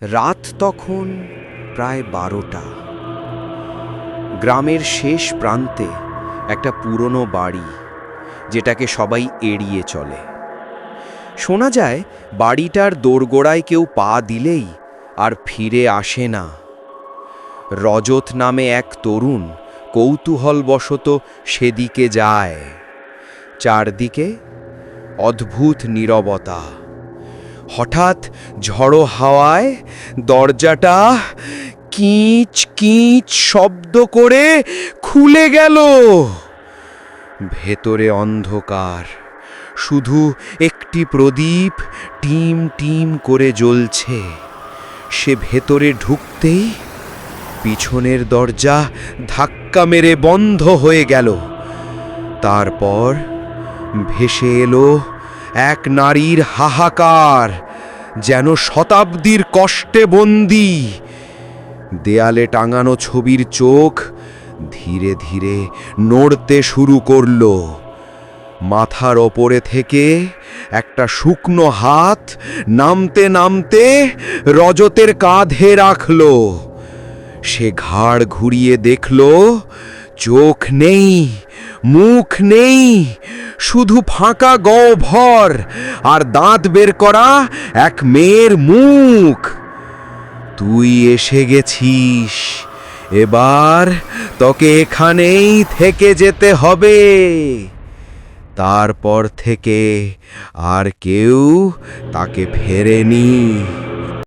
রাত তখন প্রায় 12টা। গ্রামের শেষ প্রান্তে একটা পুরনো বাড়ি, যেটাকে সবাই এড়িয়ে চলে। শোনা যায় বাড়িটার দোরগোড়ায় কেউ পা দিলেই আর ফিরে আসে না। রজত নামে এক তরুণ কৌতূহলবশত সেদিকে যায়। চারদিকে অদ্ভুত নীরবতা। হঠাৎ ঝড়ো হাওয়ায় দরজাটা কিচ কিচ শব্দ করে খুলে গেল। ভেতরে অন্ধকার, শুধু একটি প্রদীপ টিম টিম করে জ্বলছে। সে ভেতরে ঢুকতেই পিছনের দরজা ধাক্কা মেরে বন্ধ হয়ে গেল। তারপর ভেসে এলো এক নারীর হাহাকার, যেন শতাব্দীর কষ্টে বন্দী। দেয়ালে টাঙানো ছবির চোখ ধীরে ধীরে নড়তে শুরু করলো। মাথার ওপরে থেকে একটা শুকনো হাত নামতে নামতে রজতের কাঁধে রাখলো। সে ঘাড় ঘুরিয়ে দেখল, চোখ নেই, মুখ নেই, শুধু ফাঁকা গহ্বর আর দাঁত বের করা এক মেয়ের মুখ। তুই এসে গেছিস, এবার তোকে এখানেই থেকে যেতে হবে। তারপর থেকে আর কেউ তাকে ফেরেনি।